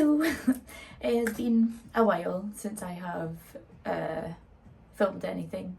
Hello! It has been a while since I have filmed anything.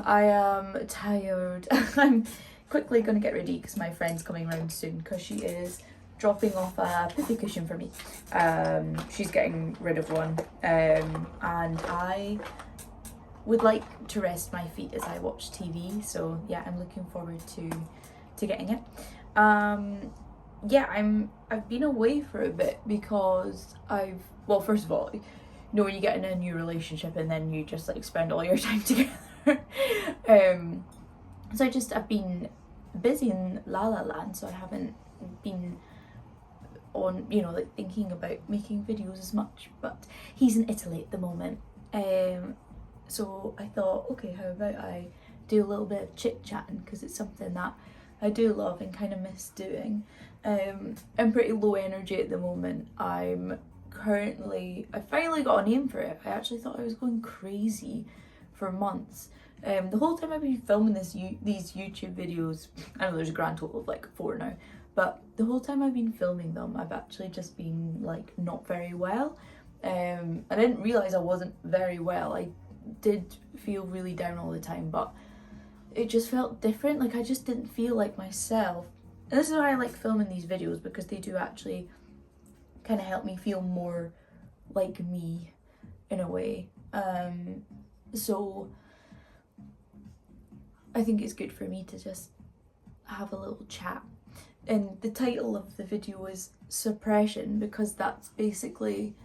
I am tired. I'm quickly going to get ready because my friend's coming around soon because she is dropping off a poopy cushion for me. She's getting rid of one and I would like to rest my feet as I watch TV, so yeah, I'm looking forward to getting it. Yeah, I've been away for a bit because well, first of all, you know, when you get in a new relationship and then you just like spend all your time together. So I've been busy in La La Land, so I haven't been on, you know, like thinking about making videos as much, but he's in Italy at the moment. So I thought, okay, how about I do a little bit of chit-chatting, because it's something that I do love and kind of miss doing. I'm pretty low energy at the moment. I finally got a name for it. I actually thought I was going crazy for months. The whole time I've been filming these YouTube videos, I know there's a grand total of like 4 now, but the whole time I've been filming them, I've actually just been like not very well. I didn't realise I wasn't very well. I did feel really down all the time, but it just felt different. Like I just didn't feel like myself. And this is why I like filming these videos, because they do actually kind of help me feel more like me in a way. So I think it's good for me to just have a little chat. And the title of the video is Suppression, because that's basically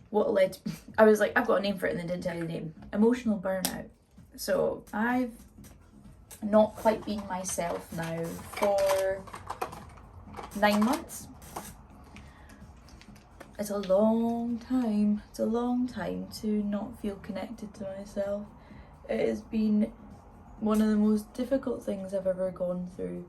what led to, I was like, I've got a name for it, and then didn't tell you the name. Emotional burnout. So I've not quite been myself now for 9 months. It's a long time. It's a long time to not feel connected to myself. It has been one of the most difficult things I've ever gone through.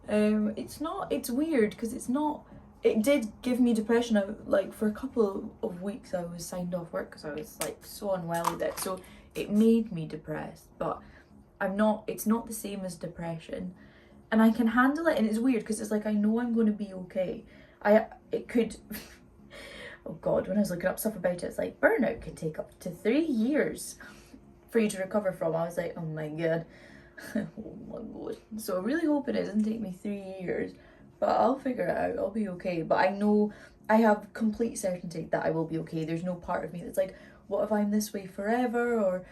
It's weird because it did give me depression. Like for a couple of weeks I was signed off work because I was like so unwell with it. So it made me depressed, but it's not the same as depression, and I can handle it. And it's weird because it's like, I know I'm going to be okay. It could oh god, when I was looking up stuff about it, it's like burnout could take up to 3 years for you to recover from. I was like, oh my god. Oh my god. So I'm really hoping it doesn't take me 3 years, but I'll figure it out. I'll be okay. But I know I have complete certainty that I will be okay. There's no part of me that's like, what if I'm this way forever, or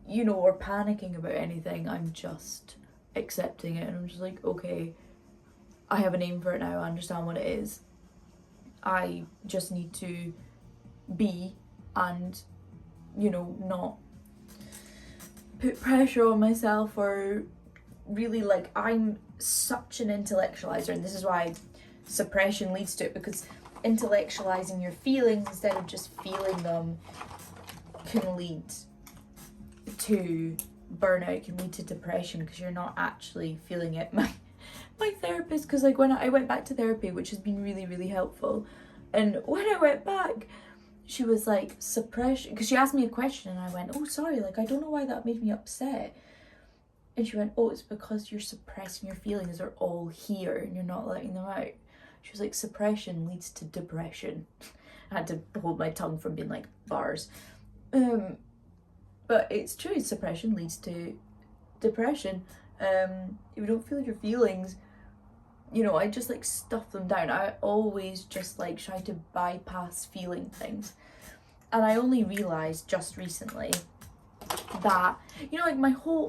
you know, or panicking about anything. I'm just accepting it, and I'm just like, okay, I have a name for it now. I understand what it is. I just need to be, and, you know, not put pressure on myself, or really, like, I'm such an intellectualizer, and this is why suppression leads to it, because intellectualizing your feelings instead of just feeling them can lead to burnout, can lead to depression, because you're not actually feeling it. My therapist, because like when I went back to therapy, which has been really, really helpful, and when I went back, she was like, suppression, because she asked me a question and I went, oh sorry, like I don't know why that made me upset. And she went, oh, it's because you're suppressing your feelings. They're all here and you're not letting them out. She was like, suppression leads to depression. I had to hold my tongue from being like bars. But it's true, suppression leads to depression. If you don't feel your feelings, you know, I just like stuff them down. I always just like try to bypass feeling things. And I only realised just recently that, you know, like my whole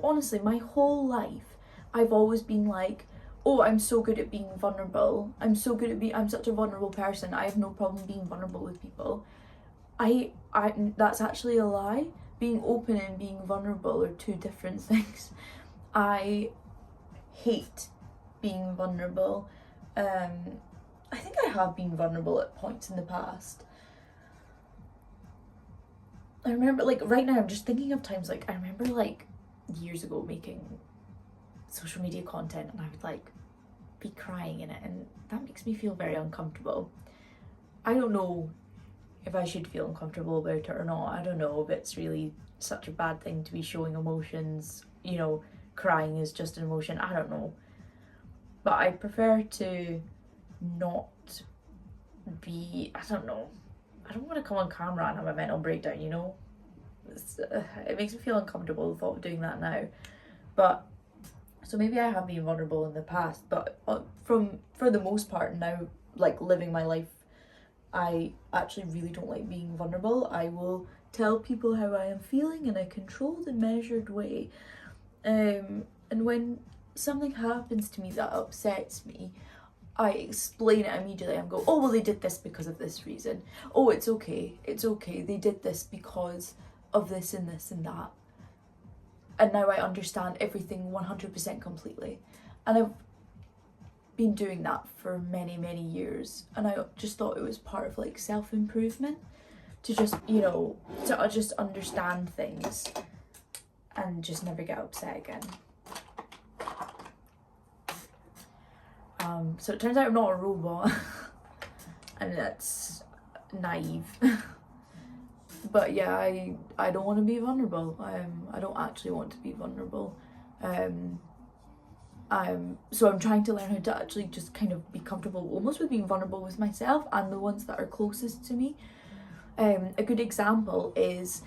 life, I've always been like, oh, I'm so good at being vulnerable. I'm such a vulnerable person. I have no problem being vulnerable with people. That's actually a lie. Being open and being vulnerable are two different things. I hate being vulnerable. I think I have been vulnerable at points in the past. I remember, like, right now I'm just thinking of times, like, I remember, like, years ago making social media content, and I would, like, be crying in it, and that makes me feel very uncomfortable. I don't know if I should feel uncomfortable about it or not. I don't know if it's really such a bad thing to be showing emotions. You know, crying is just an emotion. I don't know. But I prefer to not be, I don't know, I don't want to come on camera and have a mental breakdown, you know? It makes me feel uncomfortable, the thought of doing that now. But, so maybe I have been vulnerable in the past, but for the most part now, like living my life, I actually really don't like being vulnerable. I will tell people how I am feeling in a controlled and measured way. And when something happens to me that upsets me, I explain it immediately. I go, oh, well, they did this because of this reason. Oh, it's okay. They did this because of this and this and that. And now I understand everything 100% completely. And I've been doing that for many, many years. And I just thought it was part of like self-improvement to just, you know, to just understand things and just never get upset again. So it turns out I'm not a robot. And that's naive. But yeah, I don't want to be vulnerable. I don't actually want to be vulnerable. So I'm trying to learn how to actually just kind of be comfortable almost with being vulnerable with myself and the ones that are closest to me. A good example is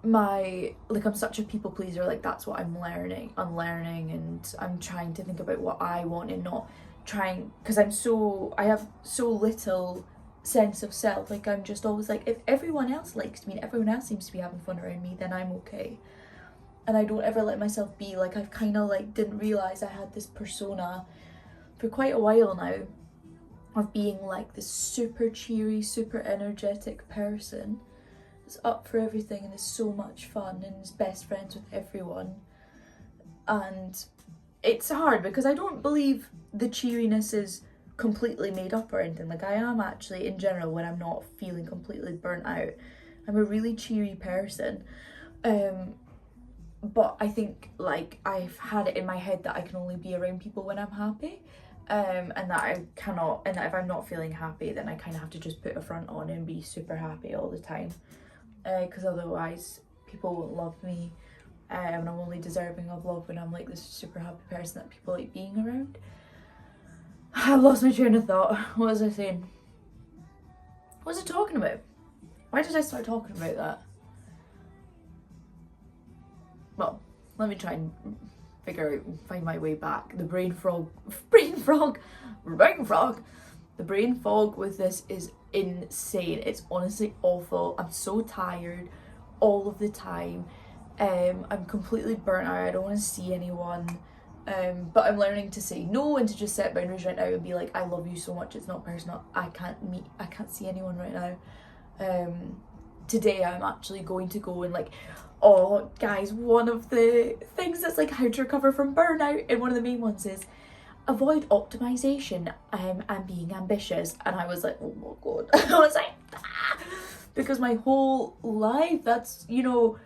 I'm such a people pleaser, like that's what I'm unlearning, and I'm trying to think about what I want and not trying, because I have so little sense of self. Like I'm just always like, if everyone else likes me and everyone else seems to be having fun around me, then I'm okay. And I don't ever let myself be like, I've kind of like didn't realize I had this persona for quite a while now of being like this super cheery, super energetic person that's up for everything and is so much fun and is best friends with everyone. And it's hard because I don't believe the cheeriness is completely made up or anything. Like I am actually, in general, when I'm not feeling completely burnt out, I'm a really cheery person. But I think like I've had it in my head that I can only be around people when I'm happy. And that I cannot, and that if I'm not feeling happy, then I kind of have to just put a front on and be super happy all the time. Because otherwise people won't love me. And I'm only deserving of love when I'm like this super happy person that people like being around. I've lost my train of thought. What was I saying? What was I talking about? Why did I start talking about that? Well, let me try and figure out, find my way back. The brain fog. The brain fog with this is insane. It's honestly awful. I'm so tired all of the time. I'm completely burnt out. I don't want to see anyone. But I'm learning to say no and to just set boundaries right now and be like, I love you so much, it's not personal. I can't see anyone right now. Today I'm actually going to go and like, oh guys, one of the things that's like how to recover from burnout, and one of the main ones is avoid optimization and being ambitious. And I was like, oh my god. I was like, because my whole life, that's, you know,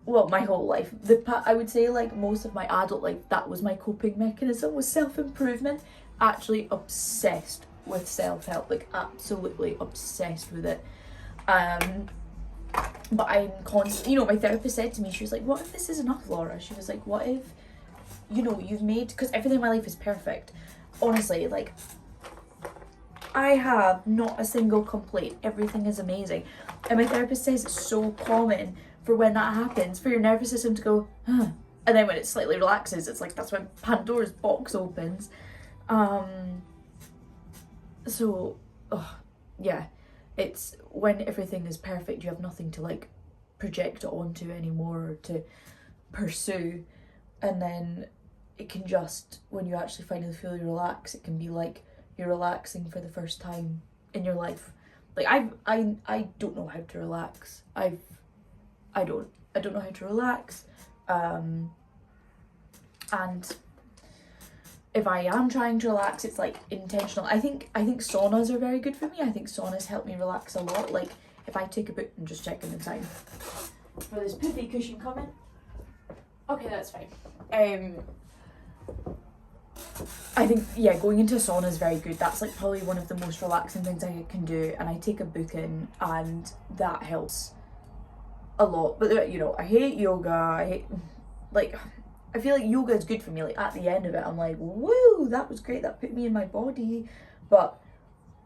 well, my whole life, I would say like most of my adult life, that was my coping mechanism, was self-improvement. Actually obsessed with self-help, like absolutely obsessed with it. But I'm constantly, you know, my therapist said to me, she was like, what if this is enough, Laura? She was like, what if, you know, you've made, because everything in my life is perfect. Honestly, like, I have not a single complaint. Everything is amazing. And my therapist says it's so common for when that happens, for your nervous system to go, huh. And then when it slightly relaxes, it's like, that's when Pandora's box opens. So, yeah, it's when everything is perfect, you have nothing to like project it onto anymore or to pursue. And then it can just, when you actually finally feel relaxed, it can be like you're relaxing for the first time in your life. Like I don't know how to relax. I don't know how to relax. And if I am trying to relax, it's like intentional. I think saunas are very good for me. I think saunas help me relax a lot. Like if I take a book, I'm just checking the time for this poopy cushion coming. Okay, that's fine. I think, yeah, going into a sauna is very good. That's like probably one of the most relaxing things I can do. And I take a book in and that helps a lot. But you know, I hate yoga. I feel like yoga is good for me. Like at the end of it, I'm like, woo, that was great. That put me in my body. But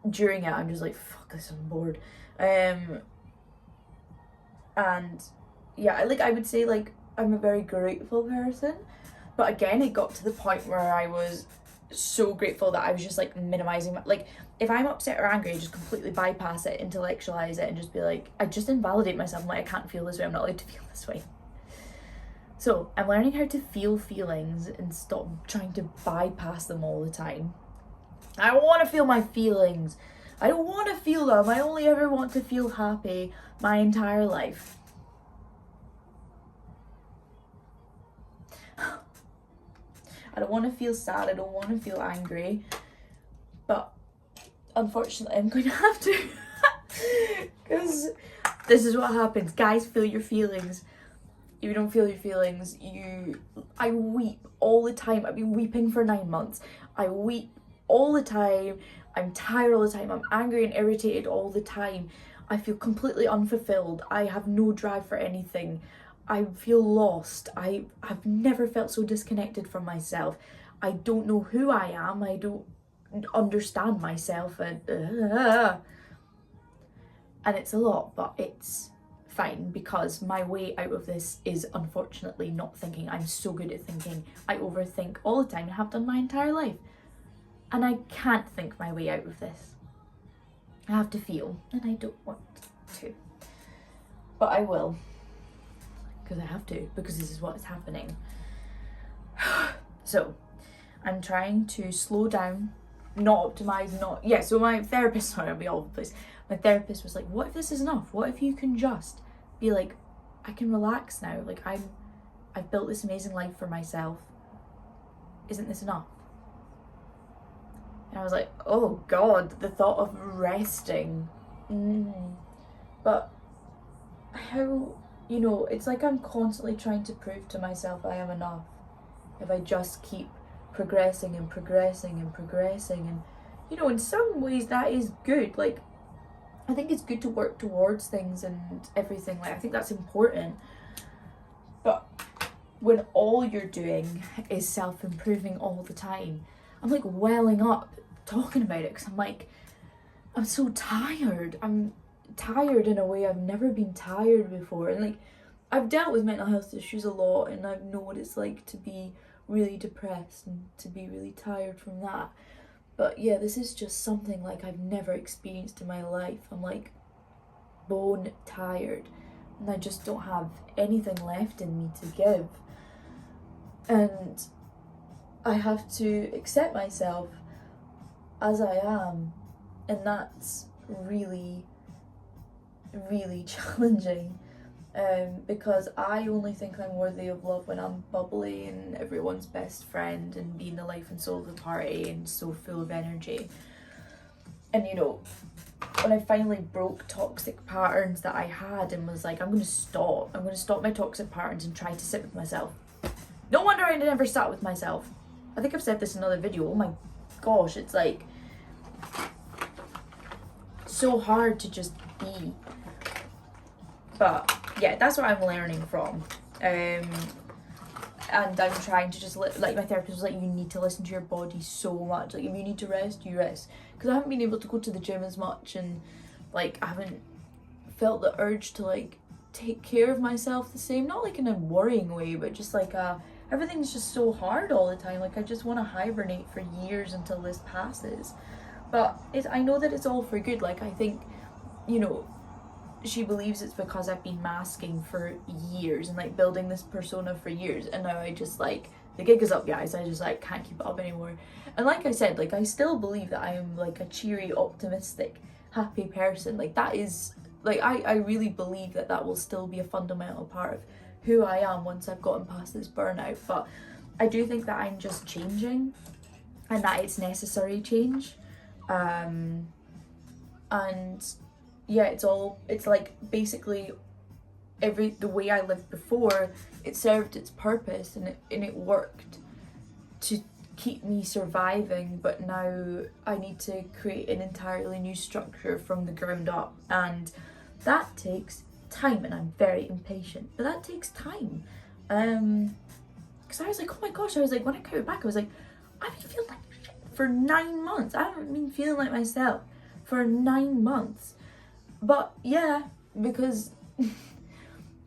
during it I'm just like, fuck this, I'm bored. And yeah, I would say like I'm a very grateful person, but again it got to the point where I was so grateful that I was just like minimizing my, like if I'm upset or angry I just completely bypass it, intellectualize it, and just be like, I just invalidate myself. I'm like, I can't feel this way, I'm not allowed to feel this way. So I'm learning how to feel feelings and stop trying to bypass them all the time. I don't want to feel my feelings. I don't want to feel them. I only ever want to feel happy my entire life. I don't want to feel sad. I don't want to feel angry. But unfortunately, I'm going to have to. Because this is what happens. Guys, feel your feelings. If you don't feel your feelings, I weep all the time. I've been weeping for 9 months. I weep all the time. I'm tired all the time. I'm angry and irritated all the time. I feel completely unfulfilled. I have no drive for anything. I feel lost. I've never felt so disconnected from myself. I don't know who I am. I don't understand myself. And it's a lot, but it's fine, because my way out of this is unfortunately not thinking. I'm so good at thinking. I overthink all the time and have done my entire life. And I can't think my way out of this. I have to feel, and I don't want to. But I will. Because I have to, because this is what's happening. So, I'm trying to slow down, not optimize, so my therapist, sorry, I'll be all over the place. My therapist was like, what if this is enough? What if you can just be like, I can relax now. Like, I've built this amazing life for myself. Isn't this enough? And I was like, oh God, the thought of resting. But how, it's like I'm constantly trying to prove to myself I am enough. If I just keep progressing and progressing and progressing. And, in some ways that is good. Like, I think it's good to work towards things and everything. Like, I think that's important. But when all you're doing is self-improving all the time, I'm like welling up talking about it, because I'm like, I'm so tired. I'm tired in a way I've never been tired before. And like, I've dealt with mental health issues a lot, and I know what it's like to be really depressed and to be really tired from that. But yeah, this is just something like I've never experienced in my life. I'm like bone tired, and I just don't have anything left in me to give. And I have to accept myself as I am, and that's really, really challenging. Because I only think I'm worthy of love when I'm bubbly and everyone's best friend and being the life and soul of the party and so full of energy. And when I finally broke toxic patterns that I had and was like, I'm going to stop my toxic patterns and try to sit with myself. No wonder I never sat with myself. I think I've said this in another video. Oh my gosh, it's like so hard to just be. But yeah, that's what I'm learning from. And I'm trying to just, like my therapist was like, you need to listen to your body so much. Like, if you need to rest, you rest. Because I haven't been able to go to the gym as much, and like I haven't felt the urge to like take care of myself the same. Not like in a worrying way, but just like everything's just so hard all the time. Like, I just want to hibernate for years until this passes. But I know that it's all for good. Like, I think, she believes it's because I've been masking for years and like building this persona for years, and now I just like, the gig is up, guys. I just like can't keep it up anymore. And like I said, like I still believe that I am like a cheery, optimistic, happy person. Like, that is like, I really believe that will still be a fundamental part of who I am once I've gotten past this burnout. But I do think that I'm just changing, and that it's necessary change. And yeah, it's like basically the way I lived before, it served its purpose and it worked to keep me surviving, but now I need to create an entirely new structure from the ground up, and that takes time, and I'm very impatient, but that takes time. Because I was like, oh my gosh, I was like, when I counted back, I was like, I've been feeling like shit for 9 months. I haven't been feeling like myself for 9 months. But yeah, because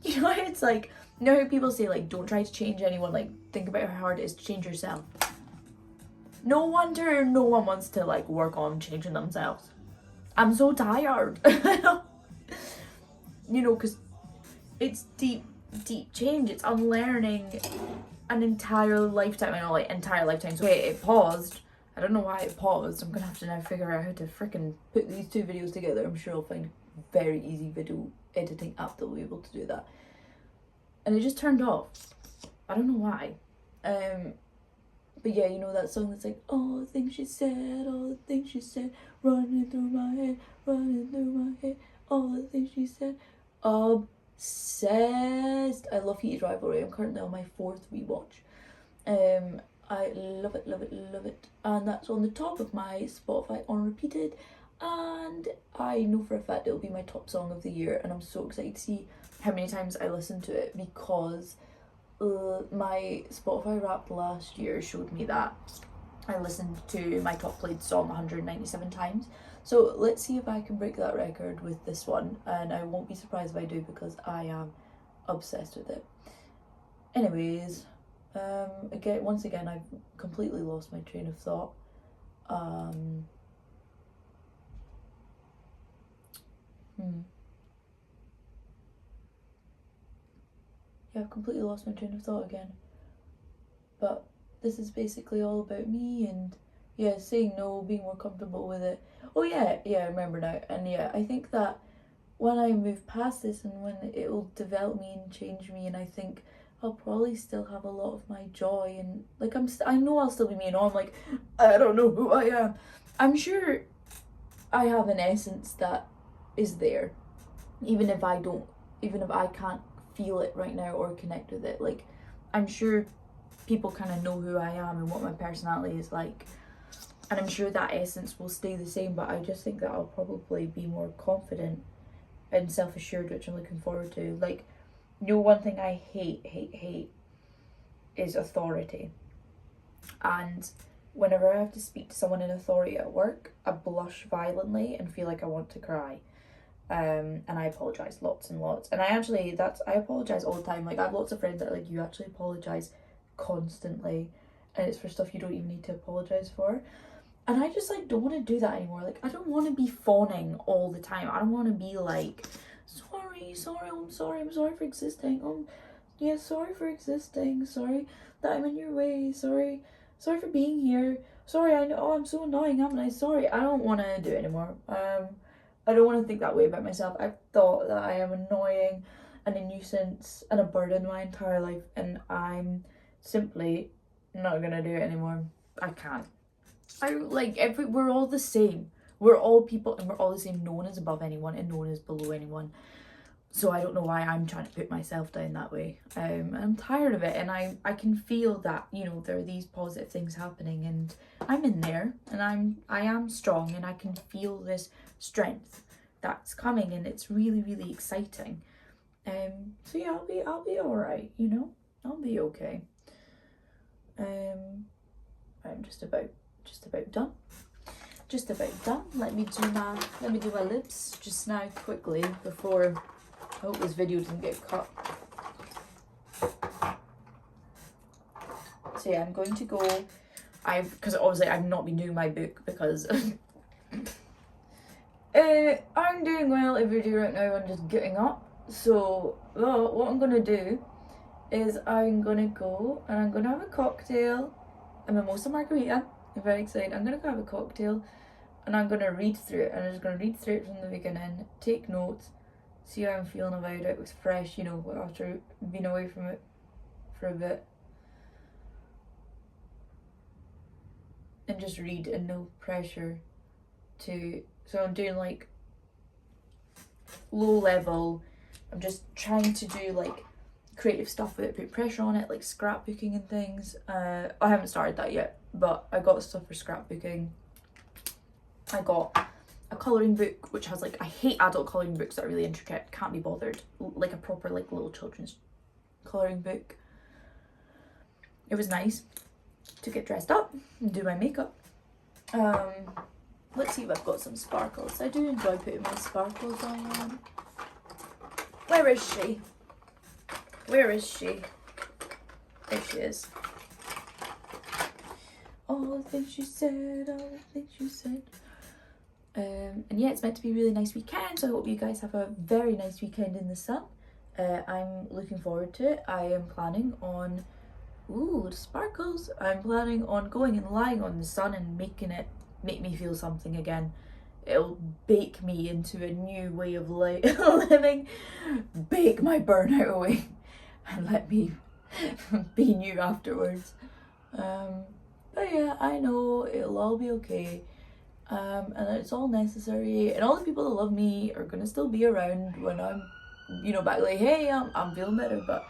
you know, it's like, you know how people say like, don't try to change anyone, like think about how hard it is to change yourself. No wonder no one wants to like work on changing themselves. I'm so tired. You know, because it's deep change. It's unlearning an entire lifetime. I know, like, entire lifetime. So wait, it paused. I don't know why it paused. I'm gonna have to now figure out how to freaking put these two videos together. I'm sure I'll find a very easy video editing app that will be able to do that. And it just turned off. I don't know why. But yeah, you know that song that's like, all the things she said, all the things she said, running through my head, all the things she said. Obsessed. I love Heated Rivalry. I'm currently on my 4th rewatch. I love it, love it, love it. And that's on the top of my Spotify on repeated. And I know for a fact it'll be my top song of the year. And I'm so excited to see how many times I listen to it, because my Spotify Wrapped last year showed me that I listened to my top played song 197 times. So let's see if I can break that record with this one, and I won't be surprised if I do, because I am obsessed with it. Anyways, once again I've completely lost my train of thought. Yeah, I've completely lost my train of thought again. But this is basically all about me, and yeah, saying no, being more comfortable with it. Oh yeah, I remember now. And yeah, I think that when I move past this and when it will develop me and change me, and I think I'll probably still have a lot of my joy, and like I know I'll still be me, and I'm like, I don't know who I am. I'm sure I have an essence that is there, even if I can't feel it right now or connect with it. Like, I'm sure people kind of know who I am and what my personality is like, and I'm sure that essence will stay the same, but I just think that I'll probably be more confident and self-assured, which I'm looking forward to. Like, you know, one thing I hate is authority. And whenever I have to speak to someone in authority at work, I blush violently and feel like I want to cry. And I apologise lots and lots. And I apologise all the time. Like, I have lots of friends that are like, you actually apologise constantly, and it's for stuff you don't even need to apologise for. And I just like don't want to do that anymore. Like, I don't want to be fawning all the time. I don't want to be like, sorry, I'm sorry for existing. Yeah, sorry for existing. Sorry that I'm in your way. Sorry for being here. Sorry, I know I'm so annoying, haven't I? Sorry. I don't want to do it anymore. I don't want to think that way about myself. I've thought that I am annoying and a nuisance and a burden my entire life, and I'm simply not gonna do it anymore. I can't. We're all the same. We're all people, and we're all the same. No one is above anyone and no one is below anyone. So I don't know why I'm trying to put myself down that way. I'm tired of it, and I can feel that, you know, there are these positive things happening, and I'm in there, and I am strong, and I can feel this strength that's coming, and it's really, really exciting. So yeah, I'll be all right, you know. I'll be okay. I'm just about done. Let me do my lips just now quickly before I hope this video doesn't get cut. So yeah, I'm going to go. Because obviously I've not been doing my book because I'm doing well every day right now. I'm just getting up. So what I'm gonna do is I'm gonna go and I'm gonna have a cocktail, a mimosa margarita. I'm very excited. I'm gonna go have a cocktail and I'm gonna read through it, and I'm just gonna read through it from the beginning, take notes, see how I'm feeling about it with fresh, you know, after being away from it for a bit. And just read, and no pressure to, so I'm doing like low level. I'm just trying to do like creative stuff without putting pressure on it, like scrapbooking and things. I haven't started that yet, but I got stuff for scrapbooking. I got a colouring book, which has like, I hate adult colouring books that are really intricate, can't be bothered. Like a proper like little children's colouring book. It was nice to get dressed up and do my makeup. let's see if I've got some sparkles. I do enjoy putting my sparkles on. Where is she? Where is she? There she is. All the things you said, all the things you said. And yeah, it's meant to be a really nice weekend, so I hope you guys have a very nice weekend in the sun. I'm looking forward to it. I am planning on, ooh, the sparkles. I'm planning on going and lying on the sun and making it make me feel something again. It'll bake me into a new way of living, bake my burnout away, and let me be new afterwards. But yeah, I know it'll all be okay. And it's all necessary, and all the people that love me are gonna still be around when I'm, you know, back like, hey, I'm feeling better, but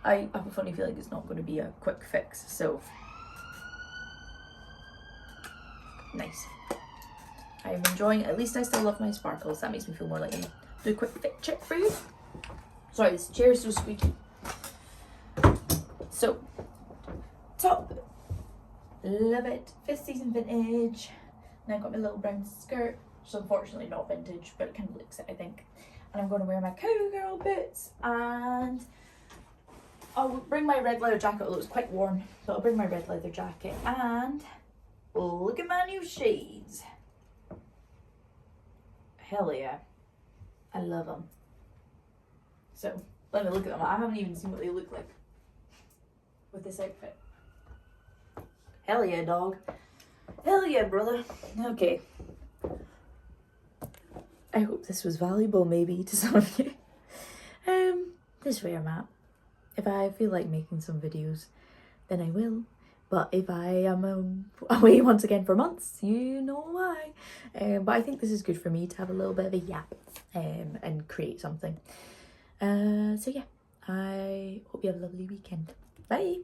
I have a funny feeling it's not gonna be a quick fix, so. Nice. I'm enjoying it. At least I still love my sparkles. That makes me feel more like me. Do a quick fit check for you. Sorry, this chair is so squeaky. So, top, love it. 5th season vintage. Now I've got my little brown skirt, which is unfortunately not vintage, but it kind of looks it, I think. And I'm going to wear my cowgirl boots, and I'll bring my red leather jacket, although it's quite warm, but I'll bring my red leather jacket, and look at my new shades. Hell yeah. I love them. So, let me look at them. I haven't even seen what they look like with this outfit. Hell yeah, dog. Hell yeah, brother. Okay. I hope this was valuable, maybe, to some of you. This is where I'm at. If I feel like making some videos, then I will. But if I am away once again for months, you know why. But I think this is good for me to have a little bit of a yap and create something. So yeah, I hope you have a lovely weekend. Bye!